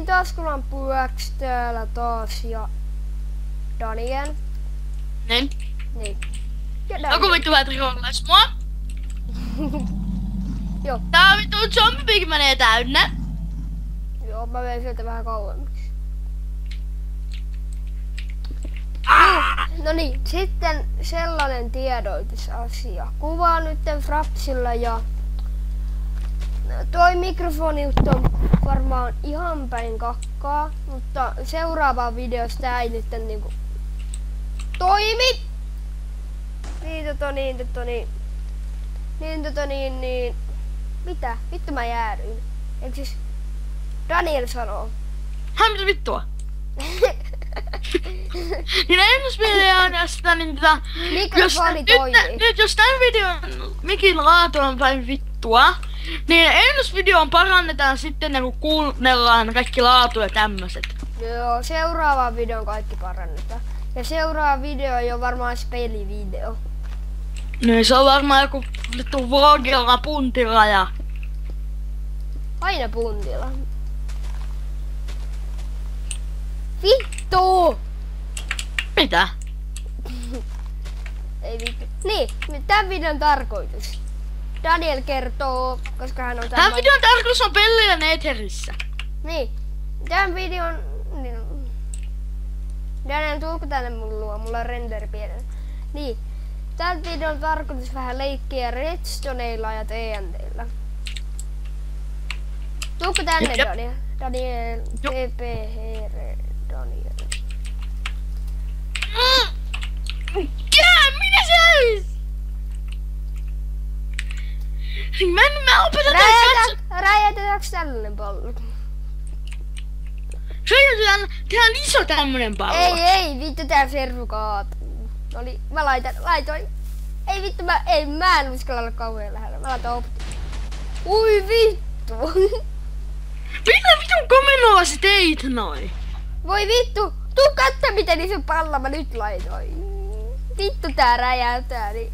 niin Taskulampu X täällä taas ja Daniel. Niin. Niin. Ja Daniel. Joku vittu vähän trollas mua. Joo. Tää vittu zombie menee täynnä. Joo, mä vein sieltä vähän kauemmaksi. No niin, sitten sellainen tiedotusasia. Kuvaa nytten Frapsilla ja toi mikrofoniuttu on varmaan ihan päin kakkaa, mutta seuraava videossa tää ei nyt niinku toimi. Niin. Mitä? Vittu mä jäädyin. Eikö siis Daniel sanoo? Mitä vittua? Niin ennusvideoon sitä niin mikrofoni toimii. Nyt jos tän videon mikin laatu on päin vittua, niin ennusvideoon parannetaan sitten kun kuunnellaan kaikki laatu ja tämmöset. Joo, seuraava videon kaikki parannetaan. Ja seuraava video ei oo varmaan pelivideo. Niin se on varmaan joku vittu vlogilla puntilla ja... Aina puntilla. Vittu! Mitä? Ei vittu. Niin, tän videon tarkoitus. Daniel kertoo, koska hän on Tän videon tarkoitus on pelleillä Netherissä. Niin. Tän videon... Niin. Daniel, tulko tänne mun luo? Mulla on render pienellä. Niin. Tän videon tarkoitus vähän leikkiä Redstoneilla ja TNTillä. Tulko tänne, Daniel? Daniel, TPHR, Daniel. Mitä se olisi? Mä opetan Räjätetäänkö tällainen pallo? Tehdään iso tämmönen pallo. Ei, vittu tää servu kaatuu. Noniin, mä laitoin. Ei vittu, mä en uskalla olla kauhean lähellä. Mä laitan opti. Ui vittu. Mitä vitun komennolla sä teit noin? Voi vittu, tuu katso miten iso pallo mä nyt laitoin. Vittu tää räjäytää niin.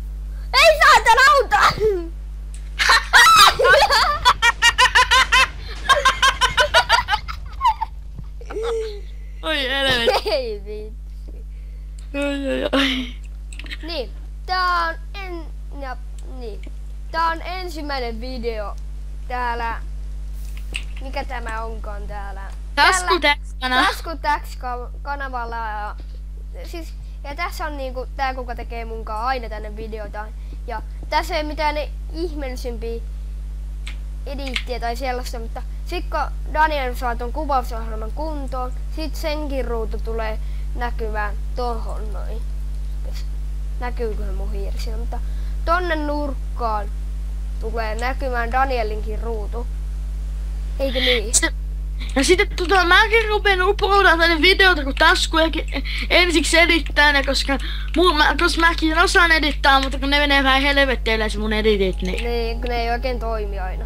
Ei saatana auta! Oi helvetti. Ei vittu. Oi. Niin, tää on ensimmäinen video täällä. Mikä tämä onkaan täällä? Taskutäks-kanavalla ja siis ja tässä on niinku tää kuka tekee munkaan aina tänne videota ja tässä ei mitään ihmeellisempiä edittiä tai sellaista, mutta sit kun Daniel saa ton kuvausohjelman kuntoon, sit senkin ruutu tulee näkyvään tohon noin. Näkyyköhän mun hiiri, mutta tonne nurkkaan tulee näkymään Danielinkin ruutu. Eikö niin? Ja sitten mäkin rupeen uploadaan tänne videota, kun Tasku ensiksi edittää ne, koska mäkin osaan edittää, mutta kun ne menee vähän helvetteille se mun editit, niin... Niin, kun ne ei oikein toimi aina.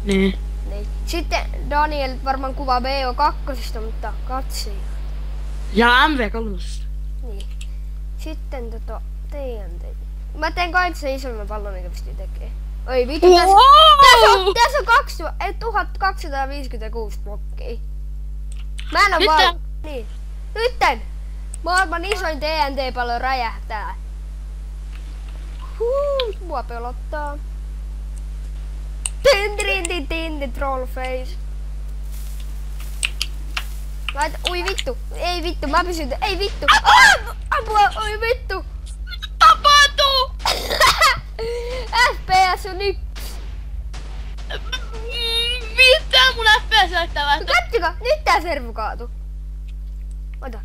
Niin. Sitten Daniel varmaan kuvaa BO2, mutta katsi. Ja MV3. Niin. Sitten TNT. Mä teen kaikki se isomman pallon, mikä pystyy tekemään. Oi vittu, tässä on 1256 blokkia. Mä en oo niin. Nytten! Maailman isoin TNT-pallo räjähtää. Mua pelottaa. Tinti trollface. Laita, ui vittu, ei vittu, mä pysyn, ei vittu. Apua, oi vittu. Tapahtuu! FPS on yksi. Mitä mun FPS näyttää vähän? Katsokaa, nyt tää servu kaatu. Ota.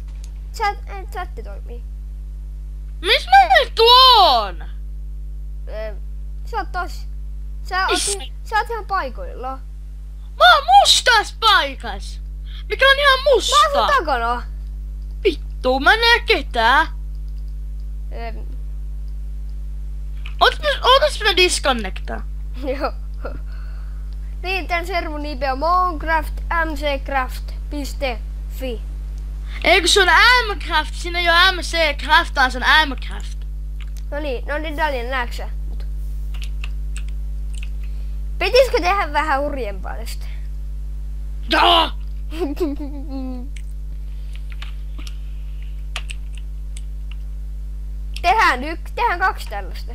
Chatti toimii. Mis mä nyt tuon? Sä oot tos. Sä oot ihan paikoilla. Mä oon mustas paikas. Mikä on ihan musta? Mä oon sun takana. Vittu, mä en näe ketään. Ootas minä disconnectaa? Joo. Niin, tän servun IP on moncraft.mccraft.fi. Eikö se on Mcraft? Siinä ei oo MC-craft, vaan se on Mcraft. No niin, Daniel, näetkö sä? Pitiskö tehdä vähän hurjempaa tästä? Joo! Tehdään 2 tällaista.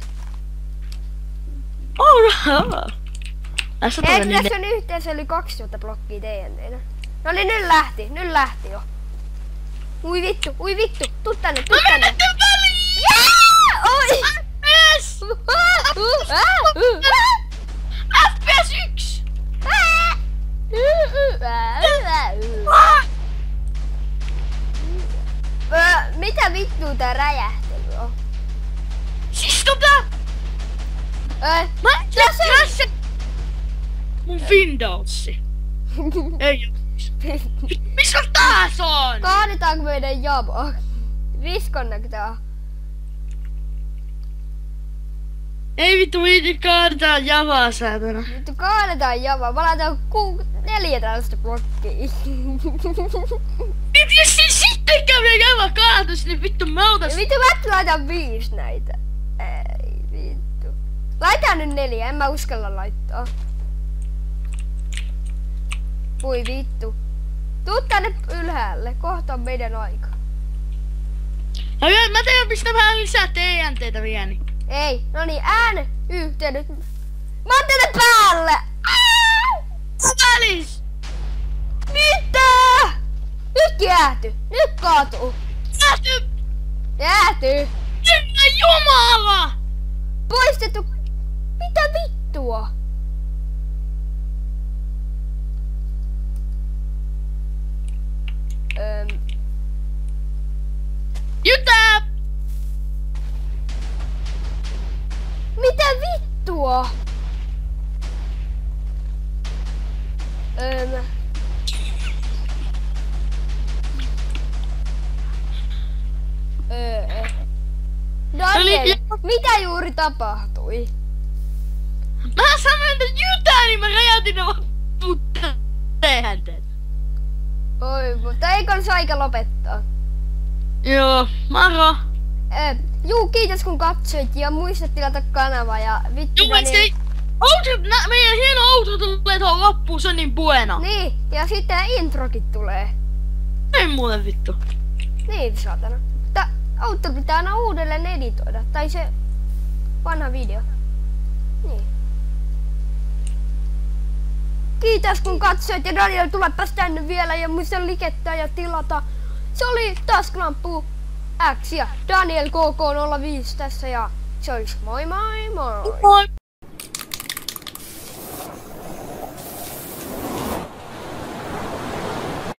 Alright. Tässä tulee Eikö niin... tässä on yhteensä yli 2000 blokkia TNT:nä? No niin, nyt lähti jo. Ui vittu, tuu tänne. Menette väliin! Jää! Oi! FPS! FPS 1! Mitä vittua tää räjähtely on? Siis Mä Tässä mun Windowsi. Ei oo. Missä taas on? kaadetaanko meidän jabo? Riskonnako tää? Ei vittu viiti kaadetaan javaa saatana. Vittu kaadetaan jabo. Mä laitan 4 tällaista blokkia. Jos siis sitten kävi java kaatus, niin vittu mä otas. Vittu mä laitan 5 näitä. Ei vittu. Laitaan nyt 4, en mä uskalla laittaa. Voi vittu. Tuu tänne ylhäälle, kohta on meidän aika. No joo, mä tein pistä vähän lisää TNTtä vielä. Niin. Ei, no niin, yhteydet. Mä oon tänne päälle! Välis! Mitä? Nyt jääty, nyt kaatuu. Jääty! Herra Jumala! Poistettu. Mitä vittua? Jytä! Mitä vittua? Daniel, mitä juuri tapahtui? Mä sanoin, että jytää, niin mä räjäytin ne mutta tehän teet. Oi, mutta eikö olisi aika lopettaa? Joo, moro. Juu, kiitos kun katsoit ja muista tilata kanava ja vittu Juu, se meidän hieno outro tulee tuohon loppuun, se on niin buena. Niin, ja sitten introkin tulee. Ei mulle vittu. Niin, saatana. Tää outro pitää aina uudelleen editoida, tai se vanha video. Niin. Kiitos kun katsoit ja Daniel tulepas tänne vielä ja muista likettää ja tilata. Se oli Tasklampu X ja Daniel KK05 tässä ja se olisi moi moi moi. Moi.